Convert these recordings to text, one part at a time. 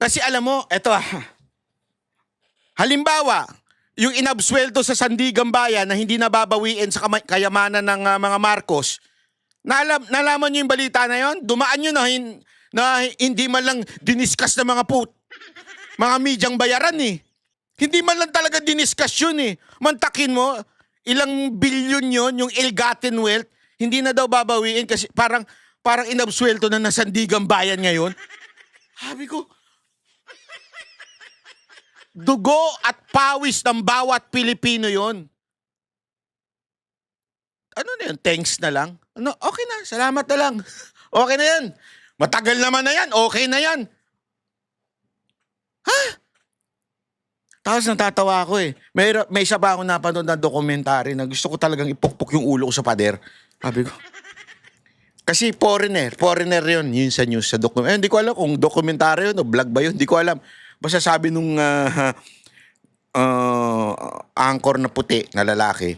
Kasi alam mo, eto halimbawa, yung inabsweldo sa Sandigan Bayan na hindi nababawiin sa kayamanan ng mga Marcos, nalaman nyo yung balita na yon? Dumaan nyo na hindi man lang diniskas ng mga medyang bayaran eh. Hindi man lang talaga diniskas yun eh. Mantakin mo, ilang bilyon yon yung ill-gotten wealth, hindi na daw babawiin kasi parang inabsweldo na Sandigan Bayan ngayon. Sabi ko, dugo at pawis ng bawat Pilipino yon. Ano na yun? Thanks na lang? Ano? Okay na. Salamat na lang. Okay na yan. Matagal naman na yan. Okay na yan. Ha? Tapos natatawa ako eh. May isa ba akong napanood na dokumentary na gusto ko talagang ipukpok yung ulo ko sa pader. Sabi ko. Kasi foreigner yun. Yun sa news, sa dokumentary. Hindi ko alam kung dokumentary yun o vlog ba yun. Hindi ko alam. Basta sabi nung anchor na puti na lalaki,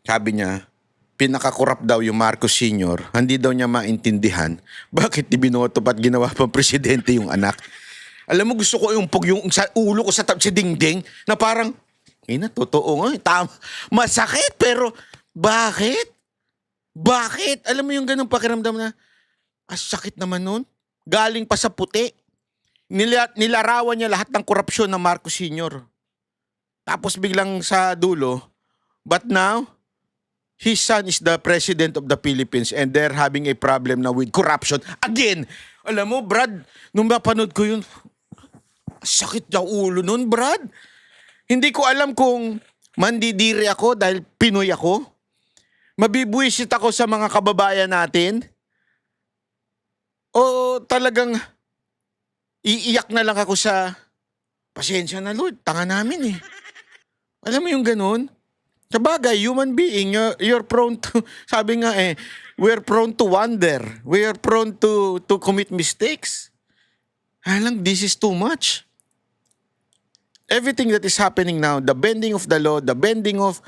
sabi niya, pinakakurap daw yung Marcos Sr. Hindi daw niya maintindihan bakit binoto pa't ginawa pang presidente yung anak. Alam mo, gusto ko yung sa ulo ko sa dingding na parang, totoo nga. Masakit, pero bakit? Bakit? Alam mo yung ganung pakiramdam na, sakit naman nun. Galing pa sa puti. Nilarawan niya lahat ng korupsyon ng Marcos Sr. Tapos biglang sa dulo, but now, his son is the president of the Philippines and they're having a problem now with corruption. Again, alam mo, Brad, nung mapanood ko yun, sakit na ulo nun, Brad. Hindi ko alam kung mandidiri ako dahil Pinoy ako. Mabibwisit ako sa mga kababayan natin. O talagang iiyak na lang ako sa pasensya na, Lord, tanga namin eh. Alam mo yung ganun? Sabagay, human being, you're prone to, sabi nga we're prone to wander. We are prone to commit mistakes. Alang, this is too much. Everything that is happening now, the bending of the law, the bending of,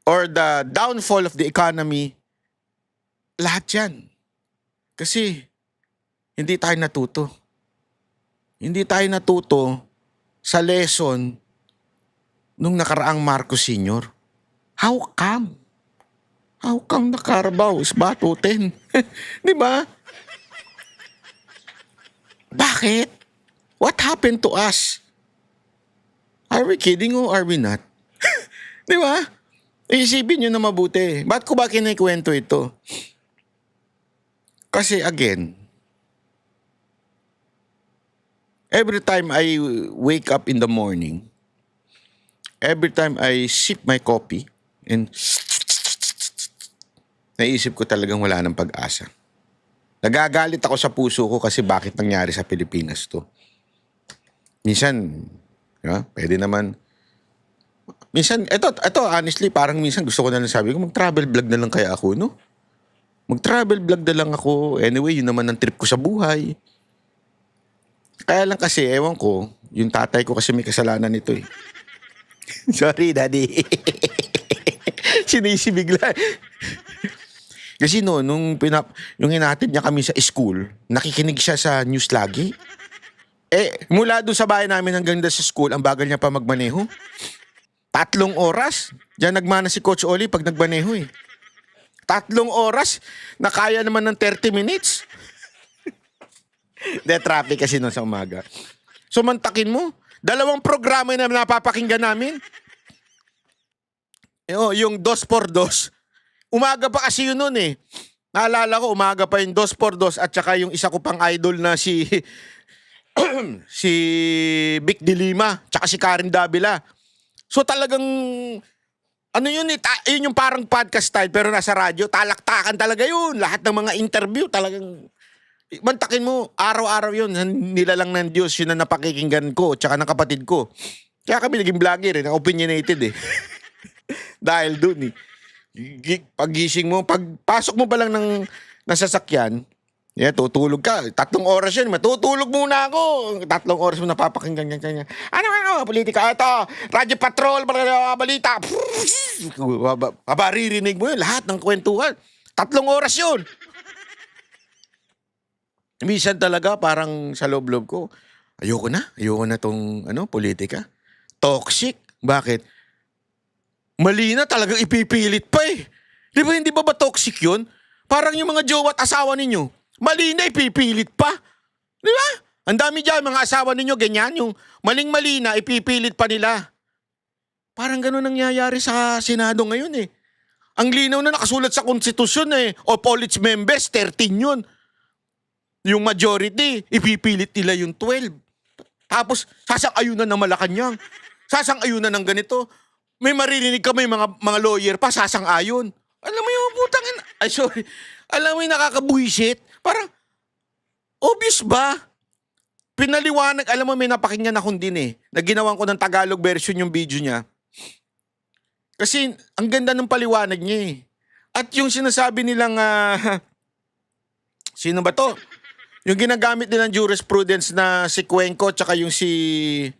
or the downfall of the economy, lahat yan. Kasi, hindi tayo natuto. Hindi tayo natuto sa lesson nung nakaraang Marcos Sr. How come? How come na Carabao is batutin? Di ba? Bakit? What happened to us? Are we kidding or are we not? Di ba? Isipin nyo na mabuti. Ba't ko ba kinikwento ito? Kasi again, every time I wake up in the morning, every time I sip my coffee, and naisip ko talagang wala ng pag-asa. Nagagalit ako sa puso ko kasi bakit nangyari sa Pilipinas to. Minsan, pwede naman. Minsan, ito honestly, parang minsan gusto ko na lang sabi ko, mag-travel vlog na lang kaya ako, no? Mag-travel vlog na lang ako. Anyway, yun naman ang trip ko sa buhay. Kaya lang kasi, ewan ko, yung tatay ko kasi may kasalanan nito eh. Sorry, Daddy. Sinisi bigla. Kasi nung hinatid niya kami sa school, nakikinig siya sa news lagi. Mula doon sa bahay namin hanggang sa school, ang bagal niya pa magmaneho. 3 oras. Diyan nagmana si Coach Oli pag nagmaneho eh. 3 oras, na kaya naman ng 30 minutes. De traffic kasi noon sa umaga. So mantakin mo, 2 programa na napapakinggan namin. Yung 2x2. Umaga pa kasi yun noon eh. Naalala ko, umaga pa yung 2x2 at saka yung isa ko pang idol na si si Vic De Lima, tsaka si Karen Davila. So talagang, ano yun eh, yun yung parang podcast style pero nasa radyo, talaktakan talaga yun. Lahat ng mga interview talagang, mantakin mo, araw-araw yun, nilalang ng Diyos, yun na napakikinggan ko, tsaka ng kapatid ko. Kaya kami naging vlogger eh, opinionated eh. Dahil dun eh. Paggising mo, pagpasok mo pa lang ng sasakyan, tutulog ka. 3 oras yun, matutulog muna ako. 3 oras mo napapakinggan kanya. Ano, politika, ito, Radyo Patrol, balita. Ririnig mo yun, lahat ng kwentuhan. 3 oras yun. Minsan talaga parang sa loob-loob ko, ayoko na tong politika. Toxic. Bakit? Mali na talagang ipipilit pa eh. Di ba hindi ba toxic yun? Parang yung mga jowa at asawa ninyo, mali na ipipilit pa. Di ba? Ang dami dyan, mga asawa ninyo, ganyan. Yung maling-mali na, ipipilit pa nila. Parang gano'n nangyayari sa Senado ngayon eh. Ang linaw na nakasulat sa konstitusyon eh. Of all its members, 13 yun. Yung majority, ipipilit nila yung 12. Tapos, sasang-ayunan ng Malacanang. Sasang-ayunan ng ganito. May maririnig ka, may mga lawyer pa, sasang-ayon. Alam mo yung putang ay sorry. Alam mo yung nakakabuhisit? Parang, obvious ba? Pinaliwanag, alam mo may napakinggan akong din eh. Naginawan ko ng Tagalog version yung video niya. Kasi ang ganda ng paliwanag niya eh. At yung sinasabi nilang, sino ba to? Yung ginagamit nilang jurisprudence na si Cuenco tsaka yung si,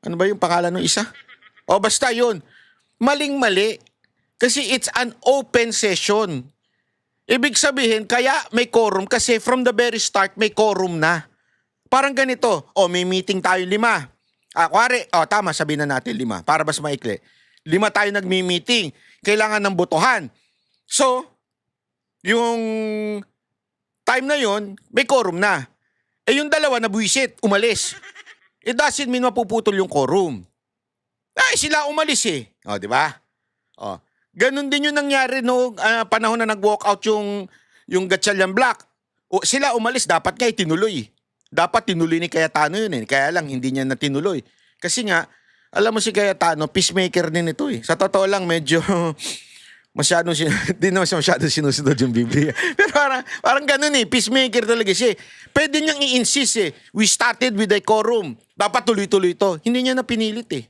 ano ba yung pangalan ng isa? O basta yun. Maling-mali. Kasi it's an open session. Ibig sabihin, kaya may quorum kasi from the very start may quorum na. Parang ganito, may meeting tayo 5. Kuwari, tama, sabihin na natin 5 para mas maikli. 5 tayo nagmi-meeting. Kailangan ng botohan. So, yung time na yon may quorum na. Yung dalawa na buwisit, umalis. It doesn't mean mapuputol yung quorum. Sila umalis eh. Di ba? Ganun din yung nangyari no panahon na nag-walk out yung Gatchalian Black. Sila umalis, dapat nga tinuloy. Dapat tinuloy ni Cayetano yun eh. Kaya lang, hindi niya na tinuloy. Kasi nga, alam mo si Cayetano, peacemaker din ito eh. Sa totoo lang, medyo di naman masyado sinusunod yung Biblia. Pero parang ganun eh, peacemaker talaga siya. Pwede niyang i-insist eh. We started with a quorum. Dapat tuloy-tuloy ito. Hindi niya na pinilit eh.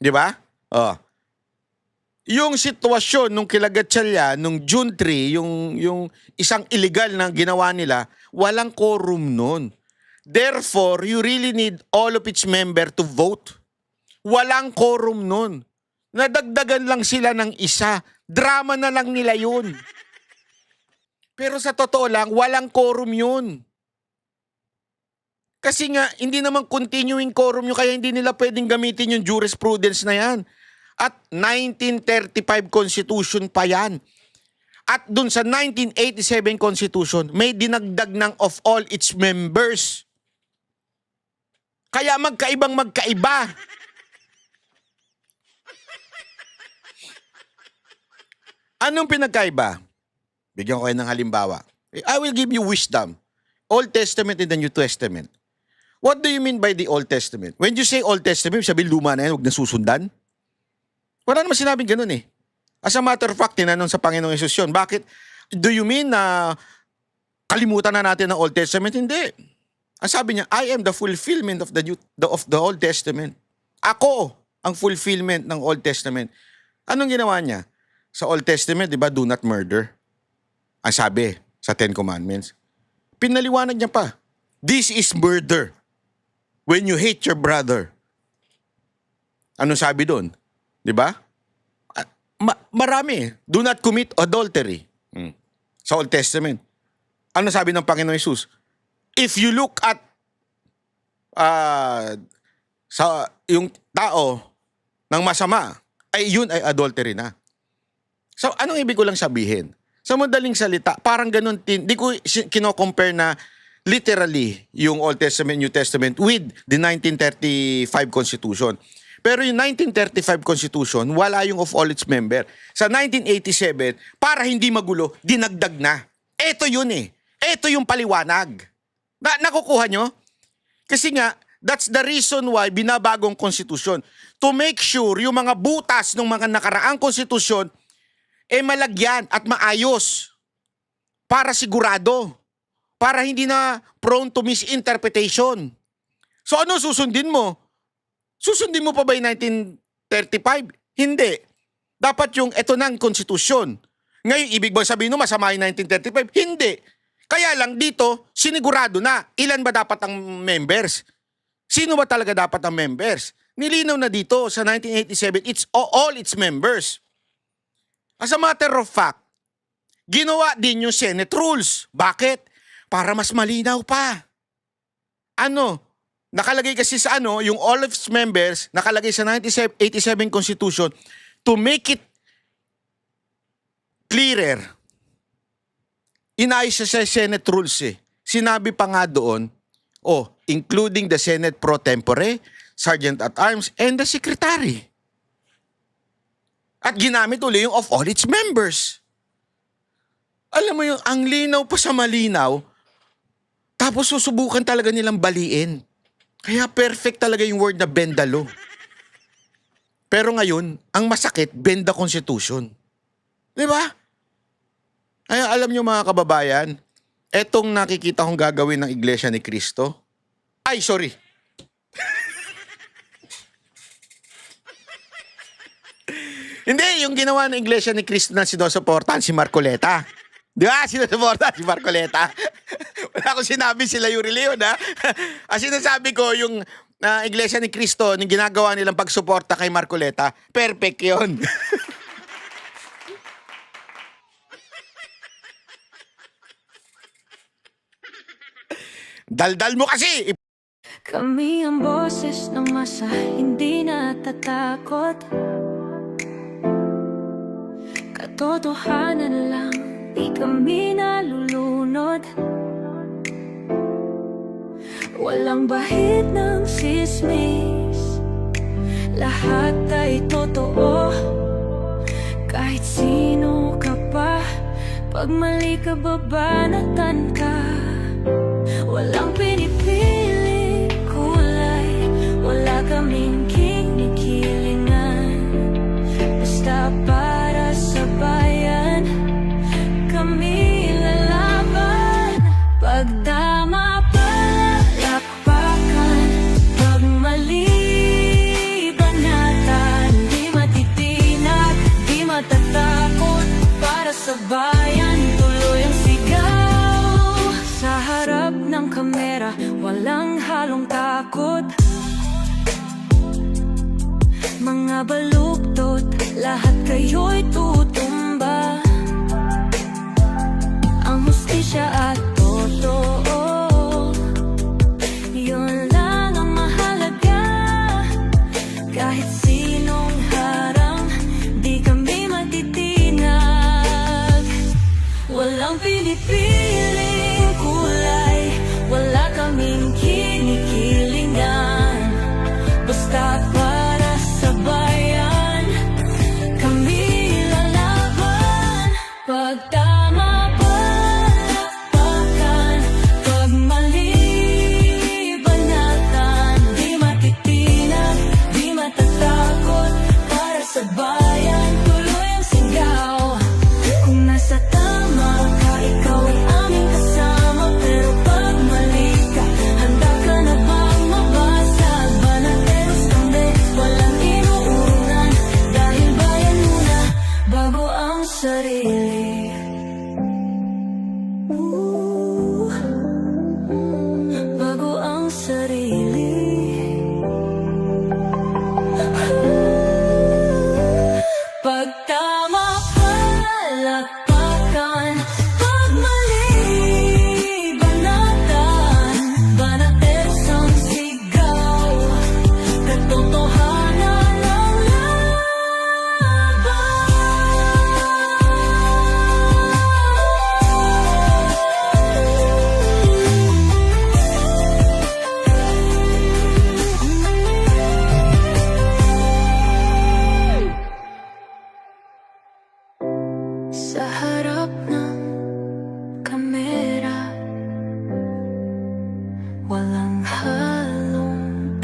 Di ba? Yung sitwasyon nung kila Gatchalian, nung June 3, yung isang illegal na ginawa nila, walang quorum nun. Therefore, you really need all of its member to vote. Walang quorum nun. Nadagdagan lang sila ng isa. Drama na lang nila yun. Pero sa totoo lang, walang quorum yun. Kasi nga, hindi naman continuing quorum yun, kaya hindi nila pwedeng gamitin yung jurisprudence na yan. At 1935 Constitution pa yan. At dun sa 1987 Constitution, may dinagdag ng of all its members. Kaya magkaiba. Anong pinagkaiba? Bigyan ko kayo ng halimbawa. I will give you wisdom. Old Testament and the New Testament. What do you mean by the Old Testament? When you say Old Testament, sabihin luma na yan, huwag na susundan. Wala naman sinabing ganun eh. As a matter of fact, tinanong sa Panginoong Hesus yun, bakit? Do you mean na kalimutan na natin ang Old Testament? Hindi. Ang sabi niya, I am the fulfillment of the Old Testament. Ako ang fulfillment ng Old Testament. Anong ginawa niya? Sa Old Testament, di ba, do not murder. Ang sabi sa 10 Commandments. Pinaliwanag niya pa. This is murder. When you hate your brother. Anong sabi doon? Di ba? Marami. Do not commit adultery. Sa Old Testament. Ano sabi ng Panginoong Hesus? If you look at sa yung tao ng masama, yun ay adultery na. So, anong ibig ko lang sabihin? Sa madaling salita, parang ganun, di ko kino-compare na literally yung Old Testament, New Testament with the 1935 Constitution. Pero yung 1935 Constitution, wala yung of all its member. Sa 1987, para hindi magulo, dinagdag na. Ito yun eh. Ito yung paliwanag. Nakukuha nyo? Kasi nga, that's the reason why binabagong konstitusyon. To make sure yung mga butas ng mga nakaraang konstitusyon malagyan at maayos. Para sigurado. Para hindi na prone to misinterpretation. So ano susundin mo? Susundin mo pa ba yung 1935? Hindi. Dapat yung eto ng konstitusyon. Ngayon, ibig ba sabihin no, masama yung 1935? Hindi. Kaya lang dito, sinigurado na ilan ba dapat ang members? Sino ba talaga dapat ang members? Nilinaw na dito sa 1987, it's all its members. As a matter of fact, ginawa din yung Senate rules. Bakit? para mas malinaw pa. Ano? Nakalagay kasi sa yung all of its members, nakalagay sa 1987 Constitution to make it clearer. Inayos siya sa Senate rules eh. Sinabi pa nga doon, including the Senate pro tempore, Sergeant at Arms, and the Secretary. At ginamit uli yung of all its members. Alam mo yung ang linaw pa sa malinaw, tapos susubukan talaga nilang baliin. Kaya perfect talaga yung word na bend the law. Pero ngayon, ang masakit, bend the Constitution. Di ba? Ay, alam nyo mga kababayan, etong nakikita kong gagawin ng Iglesia ni Cristo. Ay, sorry. Hindi, yung ginawa ng Iglesia ni Cristo na sinusuportahan si Marcoleta. Di ba? Sinusuportahan si Marcoleta. Wala akong sinabi sila Yuri Leon, ha? Ang sinasabi ko, yung Iglesia ni Cristo, yung ginagawa nilang pagsuporta kay Marcoleta, perfect yun. Daldal mo kasi! Kami ang boses ng masa, hindi natatakot. Katotohanan lang, di kami nalulunod. Walang bahid ng sismis, lahat ay totoo. Kahit sino ka pa, pag mali ka babanatan ka. Walang pinipili kulay, wala kaming kinikilingan. Basta para sa bayan, kami lalaban. Pag tama palakpakan, pag mali banatan. Di matitinag, di matatakot, para sa bayan tuloy ang sigaw. Sa harap ng kamera, walang halong takot. Mga baluktot, lahat kayo'y tutumba. Ang hustisya at totoo, yun lang ang mahalaga. Kahit sinong harang, di kami matitinag. Walang pinipiling kulay, wala kaming kinikilingan. Basta para sa bayan, kami lalaban. Pag tama palakpakan, pag mali banatan. Di matitinag, di matatakot, para sa bayan tuloy ang sigaw. Kung nasa tama ka, ikaw ay aming kasama. Pero pag mali ka, handa ka na bang mabasag? Banateros kami, walang inuunan. Dahil bayan muna, bago ang sarili. Bago ang sarili. Pag tama palakpakan, pag mali banatan. Banateros ang sigaw, katotohanan ang laban. Sa harap ng kamera, walang halong